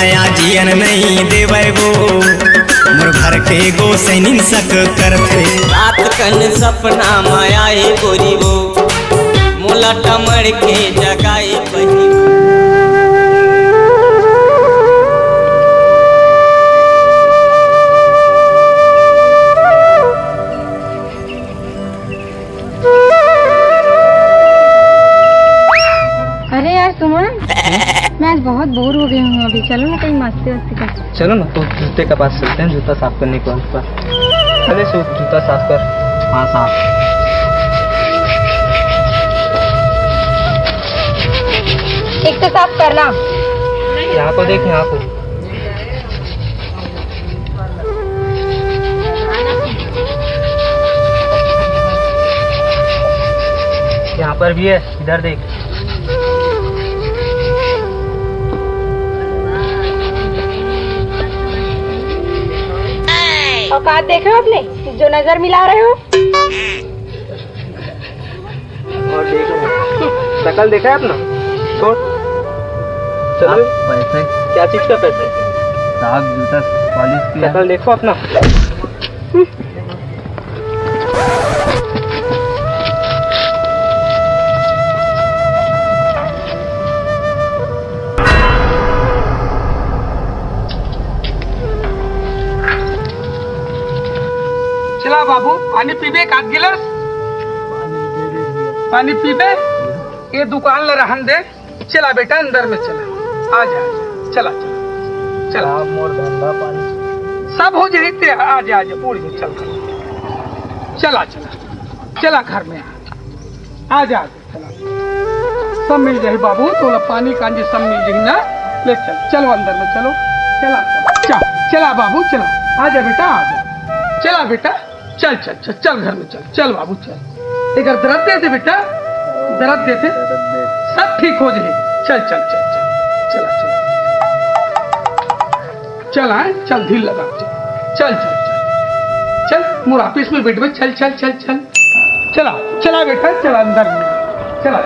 माया जियन नहीं देवे गो मोर घर के गो सैनिन सक करथे। रात कन सपना माया गोरी वो मोला टमड़ के जगाई बही। अरे यार सुमन, मैं आज बहुत बोर हो गई हूँ। अभी चलो ना कहीं मस्ती वस्ती कर। चलो ना तो जूते के पास चलते हैं, जूता साफ करने के बाद। चले सो जूता साफ कर। हाँ साफ। एक तो साफ करना। यहाँ को देख, यहाँ को। यहाँ पर भी है, इधर देख। औकात देखे हो अपने, जो नजर मिला रहे हो। और देखो शकल देखा है अपना। छोड़ चलो। पैसे क्या चीज का पैसे? साहब जूता पॉलिश की शकल देखो अपना। चला बाबू, पानी पीबे का गिलास? पानी पीबे? ये दुकान ले रहन दे। चला बेटा अंदर में चला। आ जा, चला चला चला। मोर धंधा पानी सब हो जाते। आ जा पूरी चल। चला चला चला घर में आ जा। चला सब मिल जाए बाबू, तो पानी कांजी सब मिल जाए ना। ले चल, चलो अंदर में चलो। चला चला चला बाबू, चला। आ जा बेटा, आ जा। चला बेटा, चल चल चल चल घर में चल। चल बाबू चल। एक दर्द देते बेटा, दर्द देते सब ठीक हो जाए। चल चल चल चल चला चला चल। आए चल, ढील लगा। चल चल चल चल मोर ऑफिस में बैठ में। चल चल चल चल चला चला बेटा, चला अंदर में चला।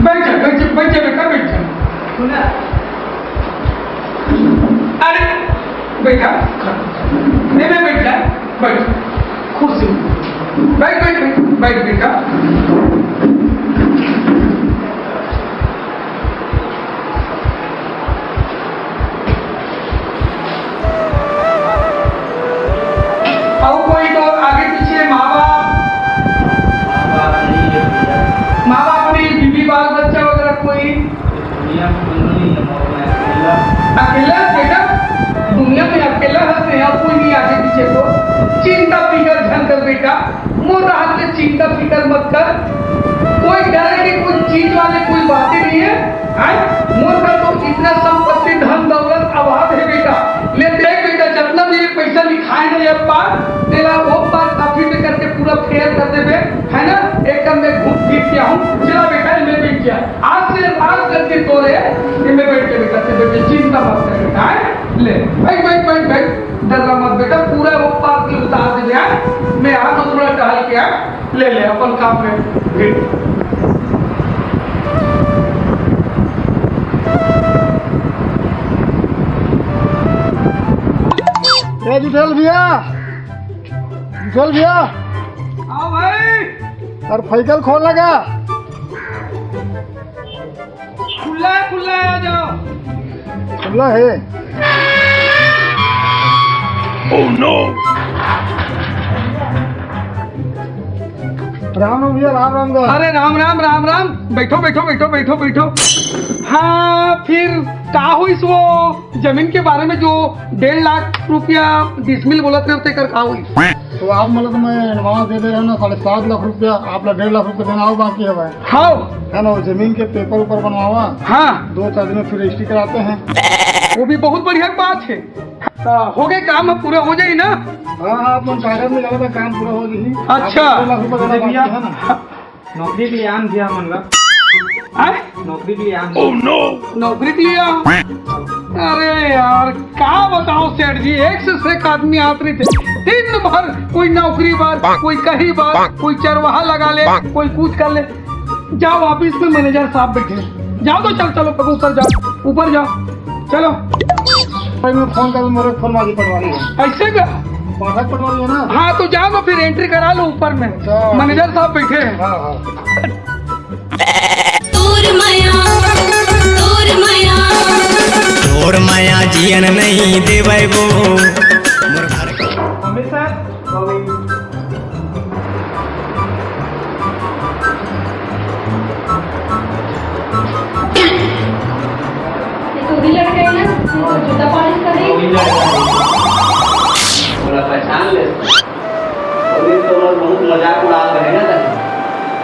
बैठ जा बैठ जा बैठ जा बेटा, बैठ जा। सुना? अरे बेटा, नहीं मैं बैठ जा। बैठ कुर्सी बैठ बैठ बैठ बैठ बेटा। और कोई तो आगे पीछे माँ बाप नहीं, बीवी बाल बच्चा वगैरह कोई? अकेला बेटा, दुनिया में अकेला हंसते हैं, कोई नहीं आगे पीछे। तो चिंता फिकर झन कर बेटा, मोर राहत में चिंता फिकर मत कर। कोई डर की कोई चीज वाले कोई बातें नहीं है। मोर का तो इतना संपत्ति धन दौलत आवाज है बेटा। ले देख बेटा, जितना भी पैसा लिखाए ना ये पार तेरा वो पार काफी में करके पूरा फेयर कर देवे, है ना। एकदम में घूम फिर के हूँ। चला बेटा, मैं बैठ गया। आज से बात करके तोरे मैं बैठ के बेटा से बेटे, चिंता मत कर बेटा। ले बैठ बैठ बैठ बैठ, डरना मत बेटा। पूरा वो पार की उतार दे दिया। मैं आ तो थोड़ा टहल के आ। ले ले अपन काम में फिर। विठल भैया, विठल भैया। आओ भाई। और फाइकल खोल लगा। खुला है, आ जाओ। खुला है। Oh no. राम राम भैया, राम राम। अरे राम राम राम राम। बैठो बैठो बैठो बैठो बैठो। हाँ फिर का हुई वो जमीन के बारे में जो 1.5 लाख रुपया डिसमिल बोलत रहे थे, कर का हुई? तो आप मतलब मैं एडवांस दे दे रहा ना 7.5 लाख रुपया। आप 1.5 लाख रुपया देना हो बाकी है भाई। हाँ है ना, जमीन के पेपर ऊपर बनवावा। हाँ 2-4 दिन में फिर रजिस्ट्री कराते हैं। वो भी बहुत बढ़िया बात है। हो गए काम, अब पूरा हो जाए ना। हाँ हाँ, अपन टाइगर में जाना था, काम पूरा हो जाए। अच्छा। 2 लाख रुपया देना बाकी है ना। नौकरी के लिए आन दिया मन का। नौकरी के लिए ओह नो। नौकरी के लिए अरे यार क्या बताओ सेठ जी, एक से एक आदमी आते थे दिन भर, कोई नौकरी बार, कोई कहीं बार, कोई चरवाहा लगा ले, कोई कुछ कर ले। जाओ ऑफिस में मैनेजर साहब बैठे, जाओ तो चलो कब ऊपर जाओ, ऊपर जाओ चलो। भाई मैं फोन कर, मेरे फोन मांगी पटवारी है। ऐसे का पटवारी है ना? हाँ तो जाओ ना, फिर एंट्री करा लो ऊपर में, मैनेजर साहब बैठे हैं। हाँ हाँ। तोर माया जियन नहीं देवै गो मोर घर के मम्मी सर तो भी लड़के हैं ना, तो जूता पॉलिश करें। थोड़ा पहचान ले, अभी तो लोग बहुत मजाक उड़ा रहे ना,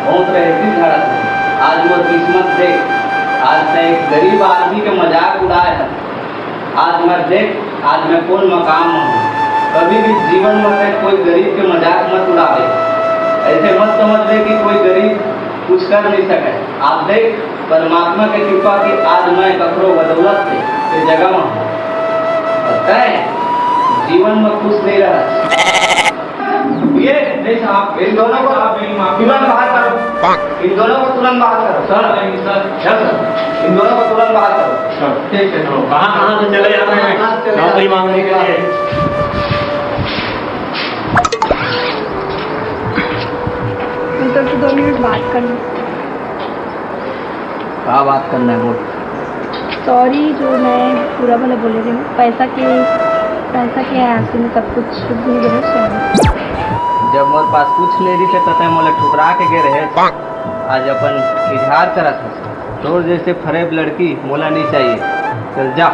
बहुत रहती खड़ा था। आज वो किस्मत देख, आज मैं एक गरीब आदमी के मजाक उड़ाया है। आज मैं देख, आज मैं कौन मकाम हूँ। कभी भी जीवन में कोई गरीब के मजाक मत उड़ावे। ऐसे मत समझ ले कि कोई गरीब कुछ कर नहीं सके। आप देख, परमात्मा की कृपा की आज मैं ककरो बदौलत से जगह में हूँ। पता है जीवन में खुश नहीं रहा। ये नहीं साहब, इन दोनों को आप तुरंत बाहर करो, इन दोनों को तुरंत बाहर करो। सर इन दोनों को तुरंत बाहर करो। ठीक है, कहाँ से चले जा रहे हैं नौकरी मांगने के लिए? उनका तो 2 मिनट बात करना। क्या बात करना है? बोल। सॉरी जो मैं पूरा भला बोले रही हूँ, पैसा के आंसू में सब कुछ भूल गए सॉरी। जब मोर पास कुछ नहीं रही तो तय मोला ठुकरा के गए रहे। आज अपन इजहार करा था, तोर जैसे फरेब लड़की मोला नहीं चाहिए। चल जा।